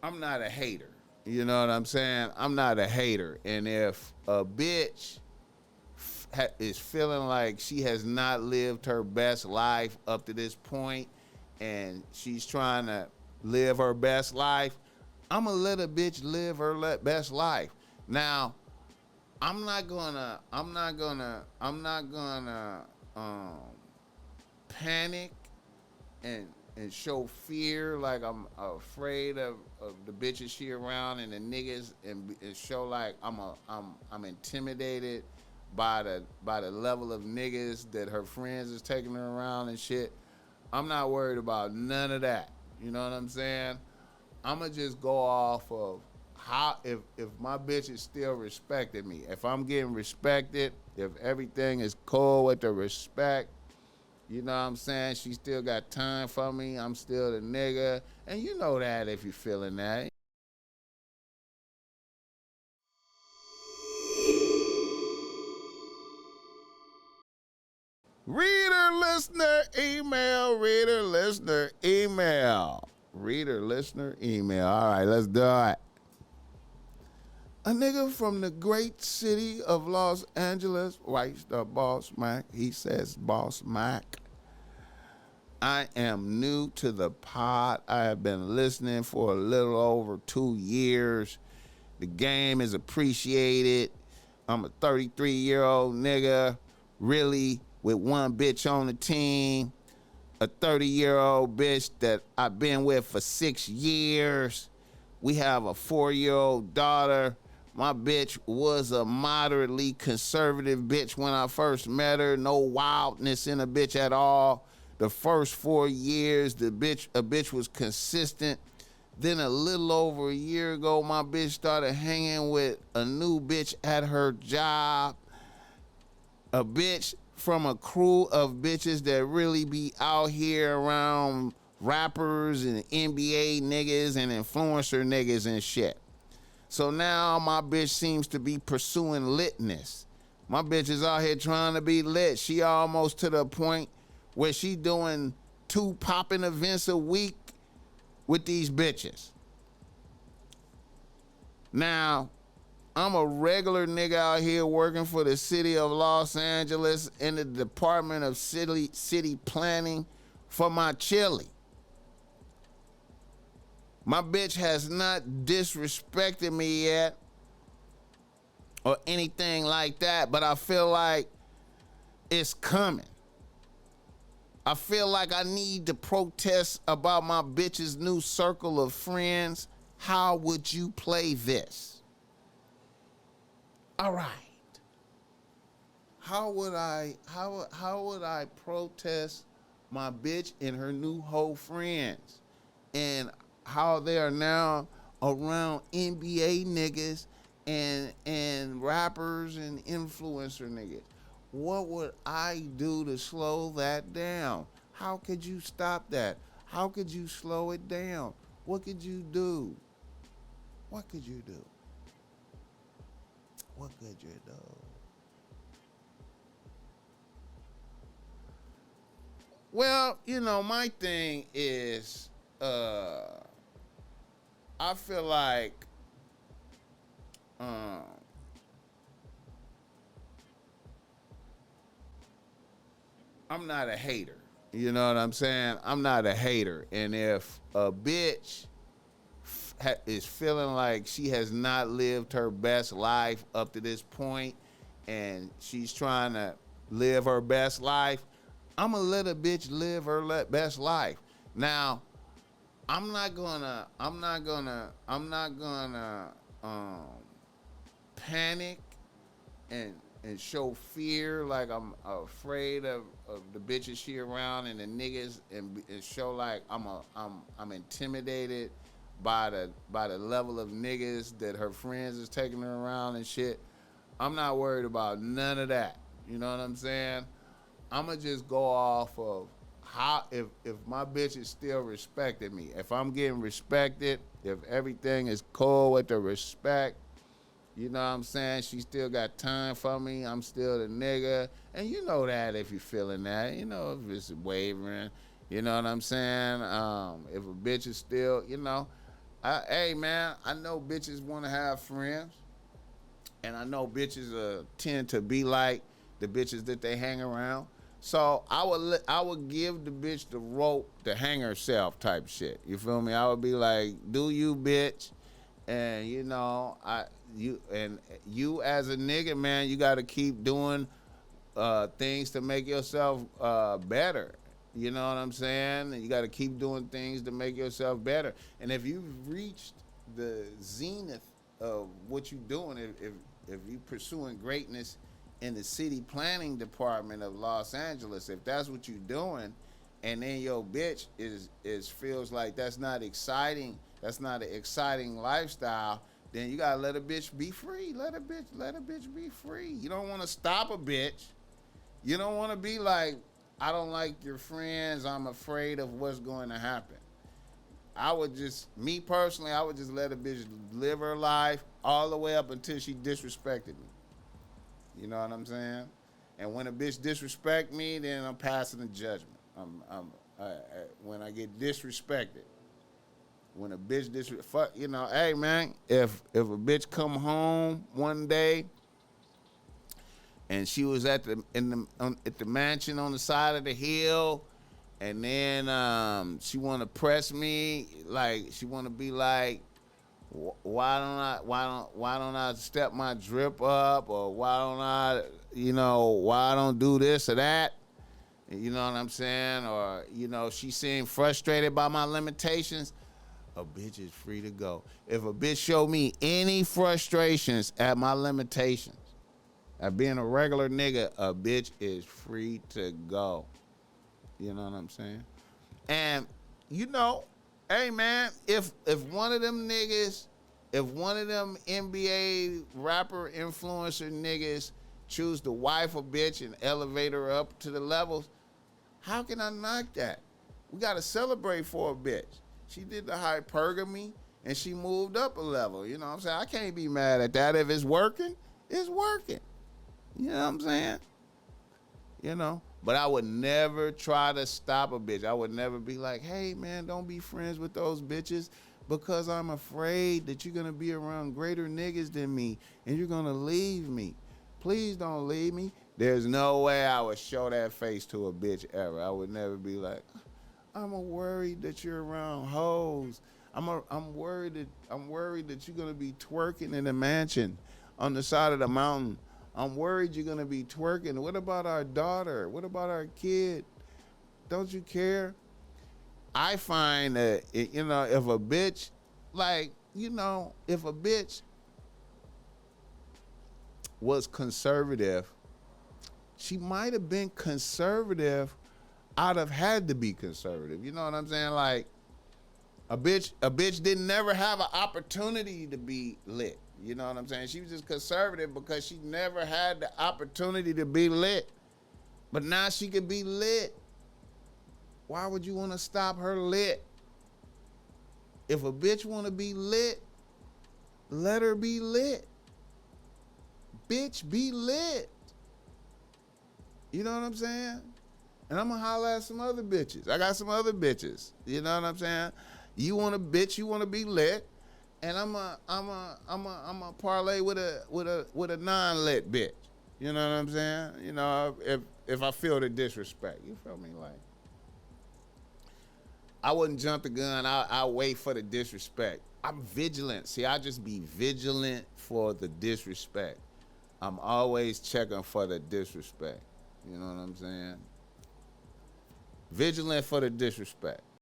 I'm not a hater. You know what I'm saying? I'm not a hater. And if a bitch is feeling like she has not lived her best life up to this point and she's trying to live her best life, I'm gonna let a bitch live her best life. Now, I'm not gonna panic and show fear like I'm afraid of the bitches she around and the niggas and show like I'm intimidated by the level of niggas that her friends is taking her around and shit. I'm not worried about none of that. You know what I'm saying? I'ma just go off of how if my bitch is still respecting me, if I'm getting respected, if everything is cool with the respect, you know what I'm saying? She still got time for me. I'm still the nigga. And you know that if you're feeling that. Reader, listener, email. Reader, listener, email. Reader, listener, email. All right, let's do it. A nigga from the great city of Los Angeles writes the BossMack. He says, BossMack, I am new to the pod. I have been listening for a little over 2 years. The game is appreciated. I'm a 33-year-old nigga, really, with one bitch on the team. A 30-year-old bitch that I've been with for 6 years. We have a 4-year-old daughter. My bitch was a moderately conservative bitch when I first met her. No wildness in a bitch at all. The first 4 years, a bitch was consistent. Then a little over a year ago, my bitch started hanging with a new bitch at her job. A bitch from a crew of bitches that really be out here around rappers and NBA niggas and influencer niggas and shit. So now my bitch seems to be pursuing litness. My bitch is out here trying to be lit. She almost to the point where she doing 2 popping events a week with these bitches. Now, I'm a regular nigga out here working for the city of Los Angeles in the Department of City Planning for my chili. My bitch has not disrespected me yet or anything like that, but I feel like it's coming. I feel like I need to protest about my bitch's new circle of friends. How would you play this? All right. How would I protest my bitch and her new whole friends and how they are now around NBA niggas and rappers and influencer niggas? What would I do to slow that down? How could you stop that? How could you slow it down? What could you do? What could you do? What could you do? Well, you know, my thing is, I feel like, um, I'm not a hater. You know what I'm saying? I'm not a hater. And if a bitch is feeling like she has not lived her best life up to this point and she's trying to live her best life, I'm gonna let a bitch live her best life. Now, I'm not gonna panic and show fear like I'm afraid of the bitches she around and the niggas and show like I'm intimidated by the level of niggas that her friends is taking her around and shit. I'm not worried about none of that. You know what I'm saying? I'ma just go off of how if my bitch is still respecting me, if I'm getting respected, if everything is cool with the respect, you know what I'm saying? She still got time for me. I'm still the nigga. And you know that if you're feeling that. You know if it's wavering. You know what I'm saying? If a bitch is still, you know. Hey man, I know bitches want to have friends, and I know bitches tend to be like the bitches that they hang around. So I would give the bitch the rope to hang herself type shit. You feel me? I would be like, do you, bitch? And you know, you as a nigga, man, you got to keep doing things to make yourself better. You know what I'm saying? You got to keep doing things to make yourself better. And if you've reached the zenith of what you're doing, if you pursuing greatness in the city planning department of Los Angeles, if that's what you're doing, and then your bitch is feels like that's not an exciting lifestyle, then you gotta let a bitch be free. Let a bitch be free. You don't want to stop a bitch. You don't want to be like, I don't like your friends. I'm afraid of what's going to happen. Me personally, I would just let a bitch live her life all the way up until she disrespected me. You know what I'm saying? And when a bitch disrespect me, then I'm passing the judgment. When I get disrespected, when a bitch disrespect, you know, hey man, if a bitch come home one day and she was at the mansion on the side of the hill, and then she want to press me, like she want to be like, why don't I step my drip up, or why I don't do this or that, you know what I'm saying, or she seemed frustrated by my limitations. A bitch is free to go. If a bitch show me any frustrations at my limitations, at being a regular nigga, a bitch is free to go. You know what I'm saying? And hey man, if one of them niggas, if one of them NBA rapper influencer niggas choose to wife a bitch and elevate her up to the levels, how can I knock that? We gotta celebrate for a bitch. She did the hypergamy and she moved up a level. You know what I'm saying? I can't be mad at that. If it's working, it's working. You know what I'm saying? But I would never try to stop a bitch. I would never be like, hey man, don't be friends with those bitches because I'm afraid that you're gonna be around greater niggas than me and you're gonna leave me. Please don't leave me. There's no way I would show that face to a bitch ever. I would never be like, I'm worried that you're around hoes. I'm worried that you're gonna be twerking in a mansion on the side of the mountain. I'm worried you're gonna be twerking. What about our daughter? What about our kid? Don't you care? I find that if a bitch, if a bitch was conservative, she might have been conservative out of had to be conservative. You know what I'm saying? Like a bitch didn't never have an opportunity to be lit. You know what I'm saying? She was just conservative because she never had the opportunity to be lit. But now she could be lit. Why would you want to stop her lit? If a bitch want to be lit, let her be lit. Bitch, be lit. You know what I'm saying? And I'm gonna holler at some other bitches. I got some other bitches. You know what I'm saying? You want a bitch, you want to be lit, and I'm a parlay with a non-lit bitch. You know what I'm saying? If I feel the disrespect, you feel me? Like I wouldn't jump the gun. I'll wait for the disrespect. I'm vigilant. See, I just be vigilant for the disrespect. I'm always checking for the disrespect. You know what I'm saying? Vigilant for the disrespect.